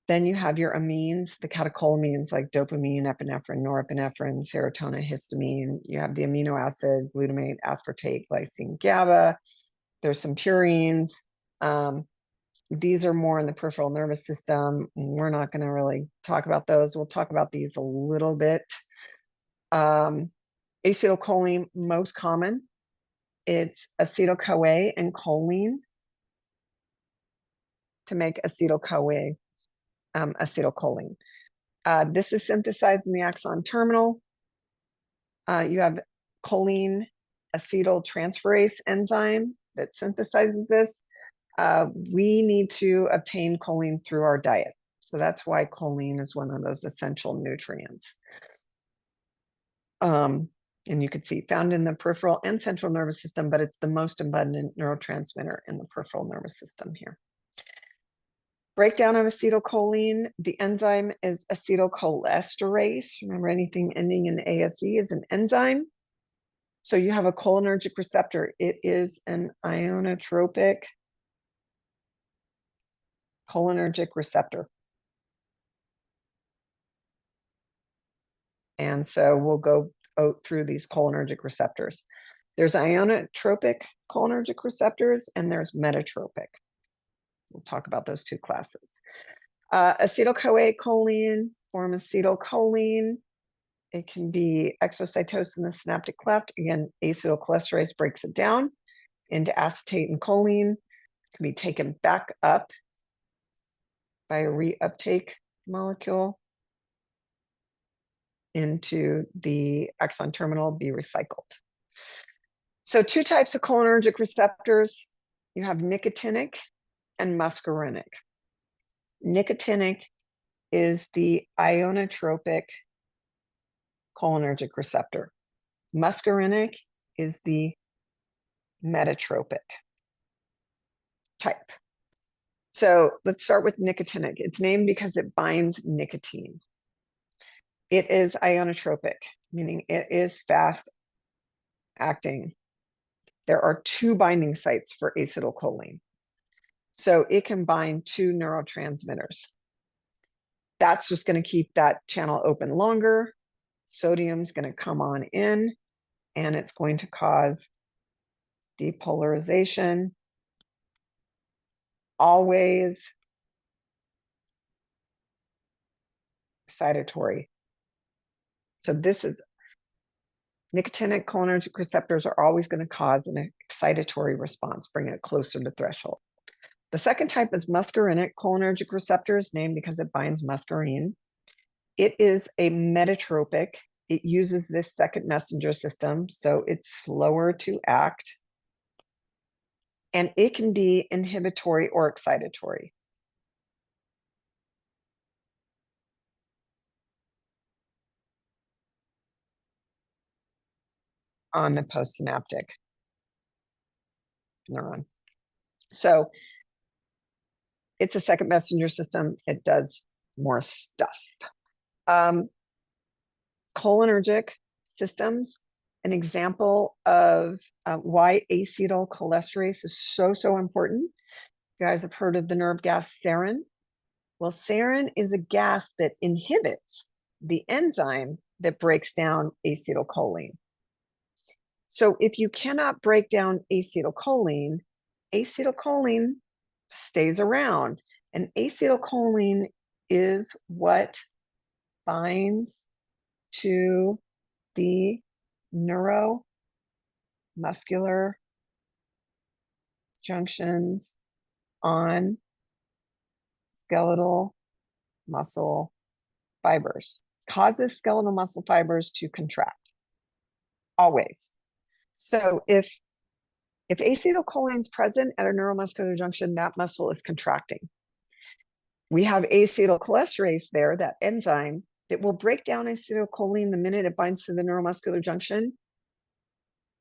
Then you have your amines, the catecholamines like dopamine, epinephrine, norepinephrine, serotonin, histamine. You have the amino acids, glutamate, aspartate, glycine, GABA. There's some purines. These are more in the peripheral nervous system. We're not going to really talk about those. We'll talk about these a little bit. Acetylcholine, most common. It's acetyl-CoA and choline to make acetyl-CoA, acetylcholine. This is synthesized in the axon terminal. You have choline acetyltransferase enzyme that synthesizes this. We need to obtain choline through our diet. So that's why choline is one of those essential nutrients. And you can see found in the peripheral and central nervous system, but it's the most abundant neurotransmitter in the peripheral nervous system here. Breakdown of acetylcholine, the enzyme is acetylcholinesterase. Remember, anything ending in ASE is an enzyme. So you have a cholinergic receptor. It is an ionotropic cholinergic receptor. And so we'll go through these cholinergic receptors. There's ionotropic cholinergic receptors and there's metatropic. We'll talk about those two classes. Acetyl-CoA choline, form acetylcholine. It can be exocytosed in the synaptic cleft. Again, acetylcholinesterase breaks it down into acetate and choline. It can be taken back up by a reuptake molecule into the axon terminal, be recycled. So two types of cholinergic receptors. You have nicotinic and muscarinic. Nicotinic is the ionotropic cholinergic receptor. Muscarinic is the metatropic type. So let's start with nicotinic. It's named because it binds nicotine. It is ionotropic, meaning it is fast acting. There are two binding sites for acetylcholine. So it can bind two neurotransmitters. That's just going to keep that channel open longer. Sodium's going to come on in, and it's going to cause depolarization. Always excitatory. So this is nicotinic cholinergic receptors are always going to cause an excitatory response, bring it closer to threshold. The second type is muscarinic cholinergic receptors, named because it binds muscarine. It is a metatropic. It uses this second messenger system, so it's slower to act. And it can be inhibitory or excitatory. On the postsynaptic neuron. So it's a second messenger system. It does more stuff. Cholinergic systems, an example of why acetylcholinesterase is so important. You guys have heard of the nerve gas sarin. Well, sarin is a gas that inhibits the enzyme that breaks down acetylcholine. So if you cannot break down acetylcholine, acetylcholine stays around. And acetylcholine is what binds to the neuromuscular junctions on skeletal muscle fibers, causes skeletal muscle fibers to contract, always. So if acetylcholine is present at a neuromuscular junction, that muscle is contracting. We have acetylcholinesterase there, that enzyme that will break down acetylcholine the minute it binds to the neuromuscular junction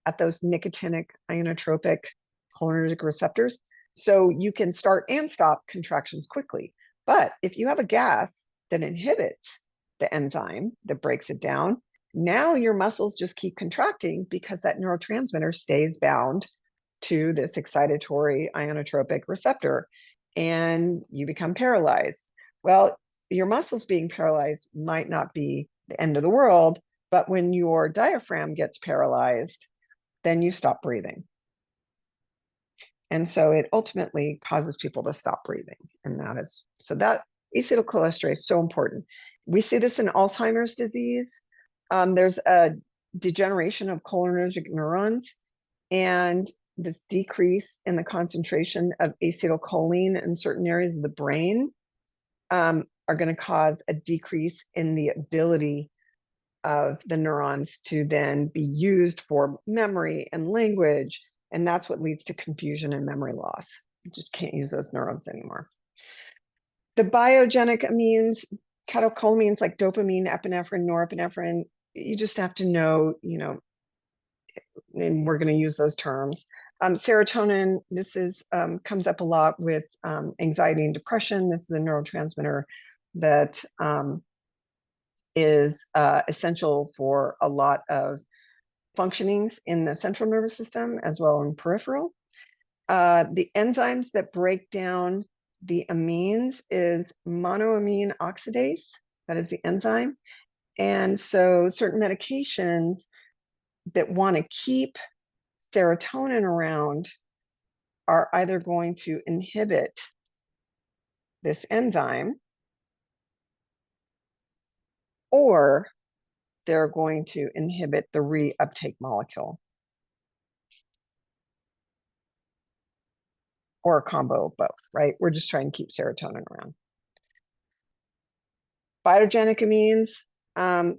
at those nicotinic ionotropic cholinergic receptors. So you can start and stop contractions quickly. But if you have a gas that inhibits the enzyme that breaks it down, now your muscles just keep contracting because that neurotransmitter stays bound to this excitatory ionotropic receptor and you become paralyzed. Well, your muscles being paralyzed might not be the end of the world, but when your diaphragm gets paralyzed, then you stop breathing. And so it ultimately causes people to stop breathing. And that acetylcholinesterase is so important. We see this in Alzheimer's disease. There's a degeneration of cholinergic neurons, and this decrease in the concentration of acetylcholine in certain areas of the brain are going to cause a decrease in the ability of the neurons to then be used for memory and language. And that's what leads to confusion and memory loss. You just can't use those neurons anymore. The biogenic amines, catecholamines like dopamine, epinephrine, norepinephrine, you just have to know, and we're going to use those terms. Serotonin, this is comes up a lot with anxiety and depression. This is a neurotransmitter that is essential for a lot of functionings in the central nervous system as well in peripheral. The enzymes that break down the amines is monoamine oxidase. That is the enzyme. And so certain medications that want to keep serotonin around are either going to inhibit this enzyme or they're going to inhibit the reuptake molecule, or a combo of both, right? We're just trying to keep serotonin around. Biogenic amines,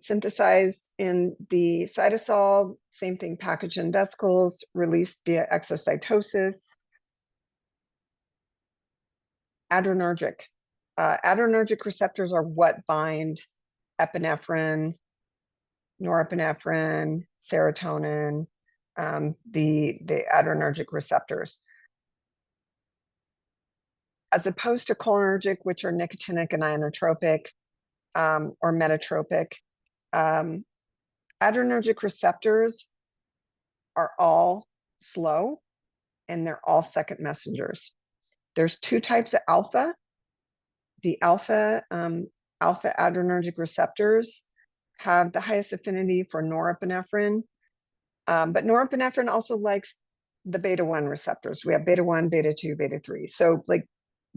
synthesized in the cytosol, same thing, packaged in vesicles, released via exocytosis. Adrenergic. Adrenergic receptors are what bind epinephrine, norepinephrine, serotonin, the adrenergic receptors. As opposed to cholinergic, which are nicotinic and ionotropic, or metatropic, adrenergic receptors are all slow and they're all second messengers. There's two types of alpha. The alpha adrenergic receptors have the highest affinity for norepinephrine, but norepinephrine also likes the beta 1 receptors. We have beta 1, beta 2, beta 3. So like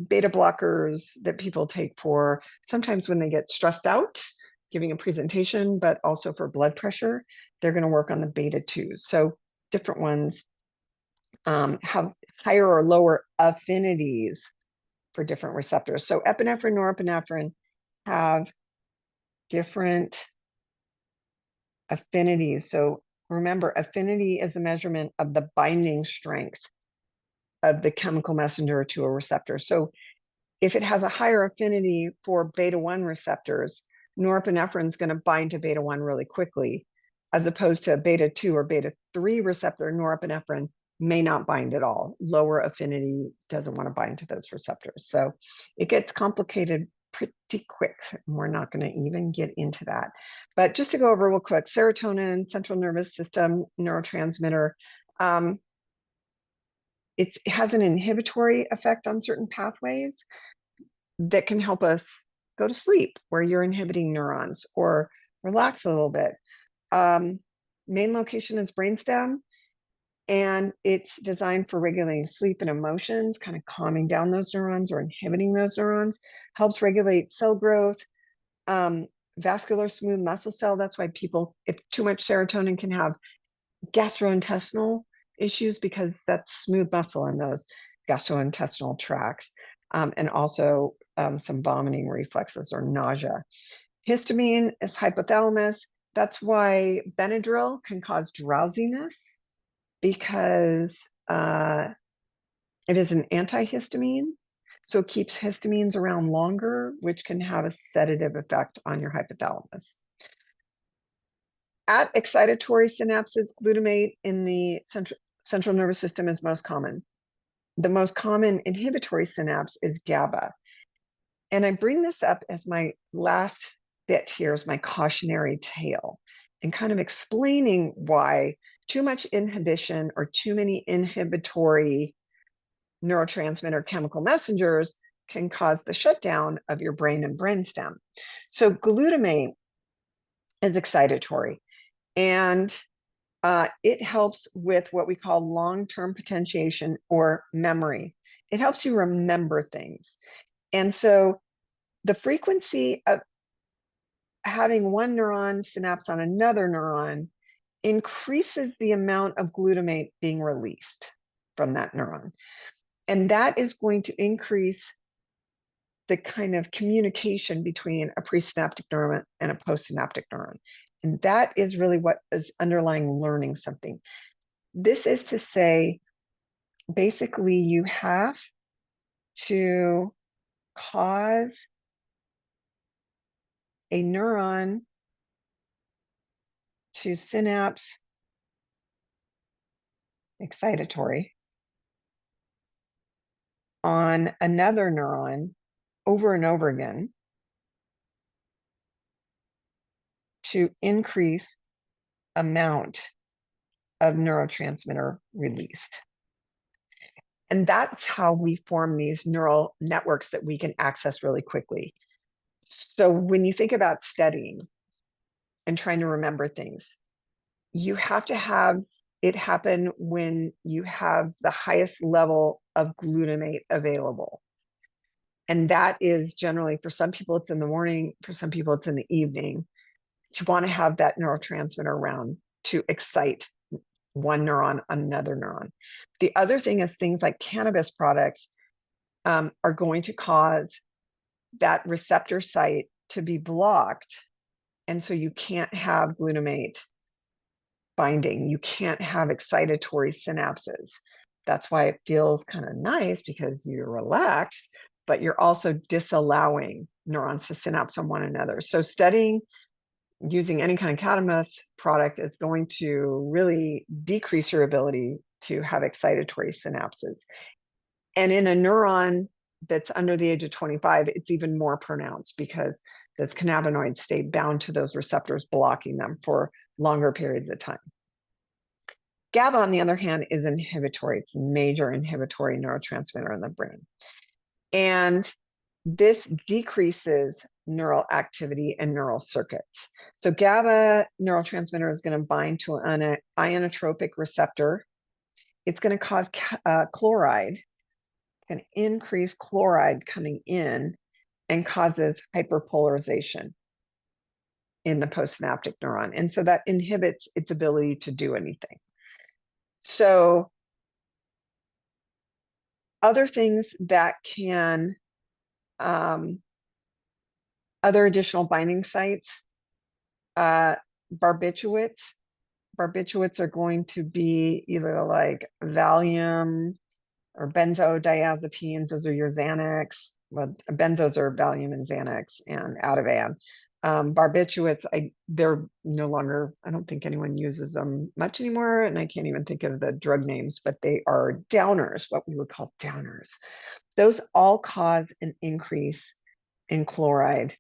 beta blockers that people take for sometimes when they get stressed out, giving a presentation, but also for blood pressure, they're going to work on the beta 2s. So different ones have higher or lower affinities for different receptors. So epinephrine, norepinephrine have different affinities. So remember, affinity is the measurement of the binding strength of the chemical messenger to a receptor. So if it has a higher affinity for beta 1 receptors, norepinephrine is going to bind to beta 1 really quickly, as opposed to a beta 2 or beta 3 receptor, norepinephrine may not bind at all. Lower affinity doesn't want to bind to those receptors. So it gets complicated pretty quick. And we're not going to even get into that. But just to go over real quick, serotonin, central nervous system neurotransmitter, it has an inhibitory effect on certain pathways that can help us go to sleep, where you're inhibiting neurons, or relax a little bit. main location is brainstem, and it's designed for regulating sleep and emotions, kind of calming down those neurons or inhibiting those neurons, helps regulate cell growth, vascular smooth muscle cell. That's why people, if too much serotonin, can have gastrointestinal issues, because that's smooth muscle in those gastrointestinal tracts, and also some vomiting reflexes or nausea. Histamine is hypothalamus. That's why Benadryl can cause drowsiness, because it is an antihistamine. So it keeps histamines around longer, which can have a sedative effect on your hypothalamus. At excitatory synapses, glutamate in the central nervous system is most common. The most common inhibitory synapse is GABA. And I bring this up as my last bit here, as my cautionary tale, and kind of explaining why too much inhibition or too many inhibitory neurotransmitter chemical messengers can cause the shutdown of your brain and brainstem. So glutamate is excitatory, and it helps with what we call long-term potentiation or memory. It helps you remember things. And so the frequency of having one neuron synapse on another neuron increases the amount of glutamate being released from that neuron. And that is going to increase the kind of communication between a presynaptic neuron and a postsynaptic neuron. And that is really what is underlying learning something. This is to say, basically, you have to cause a neuron to synapse excitatory on another neuron over and over again to increase amount of neurotransmitter released. And that's how we form these neural networks that we can access really quickly. So when you think about studying and trying to remember things, you have to have it happen when you have the highest level of glutamate available. And that is generally, for some people, it's in the morning, for some people, it's in the evening. You want to have that neurotransmitter around to excite one neuron on another neuron. The other thing is things like cannabis products are going to cause that receptor site to be blocked. And so you can't have glutamate binding. You can't have excitatory synapses. That's why it feels kind of nice, because you're relaxed, but you're also disallowing neurons to synapse on one another. So studying using any kind of cannabis product is going to really decrease your ability to have excitatory synapses. And in a neuron that's under the age of 25, it's even more pronounced, because those cannabinoids stay bound to those receptors, blocking them for longer periods of time. GABA, on the other hand, is inhibitory. It's a major inhibitory neurotransmitter in the brain. And this decreases neural activity and neural circuits. So GABA neurotransmitter is going to bind to an ionotropic receptor. It's going to cause chloride, can increase chloride coming in, and causes hyperpolarization in the postsynaptic neuron. And so that inhibits its ability to do anything. So other things that can, other additional binding sites, barbiturates. Barbiturates are going to be either like Valium or benzodiazepines. Those are your Xanax. Well, benzos are Valium and Xanax and Ativan. Barbiturates, they're no longer, I don't think anyone uses them much anymore, and I can't even think of the drug names, but they are downers, what we would call downers. Those all cause an increase in chloride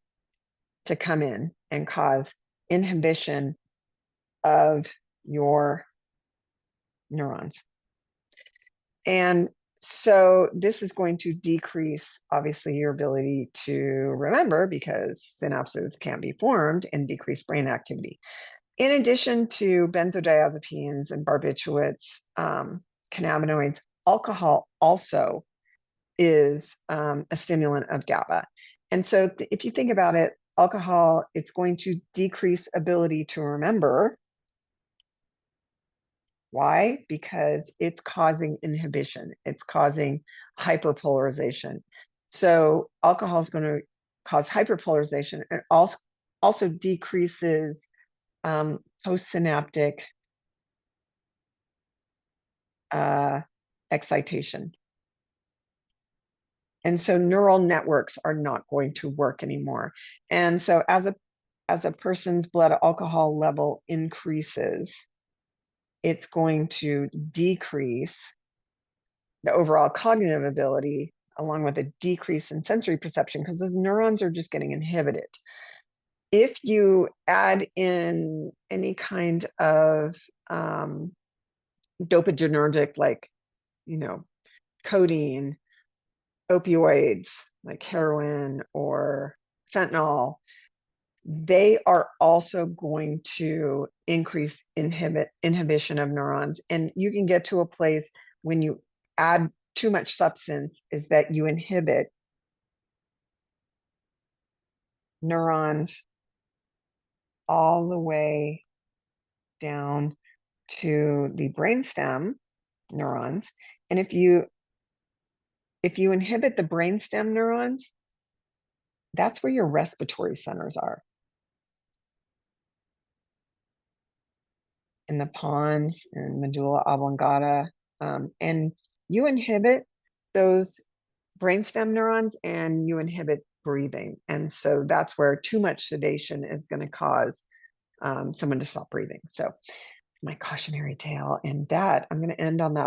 to come in and cause inhibition of your neurons. And so this is going to decrease, obviously, your ability to remember, because synapses can't be formed, and decrease brain activity. In addition to benzodiazepines and barbiturates, cannabinoids, alcohol also is a stimulant of GABA. And so if you think about it, alcohol, it's going to decrease ability to remember. Why? Because it's causing inhibition. It's causing hyperpolarization. So alcohol is going to cause hyperpolarization. It also decreases postsynaptic excitation. And so neural networks are not going to work anymore. And so as a person's blood alcohol level increases, it's going to decrease the overall cognitive ability, along with a decrease in sensory perception, because those neurons are just getting inhibited. If you add in any kind of dopaminergic, like, codeine, opioids like heroin or fentanyl, they are also going to increase inhibition of neurons. And you can get to a place when you add too much substance is that you inhibit neurons all the way down to the brainstem neurons. And if you inhibit the brainstem neurons, that's where your respiratory centers are, in the pons and medulla oblongata. And you inhibit those brainstem neurons and you inhibit breathing. And so that's where too much sedation is going to cause someone to stop breathing. So my cautionary tale, and that I'm going to end on that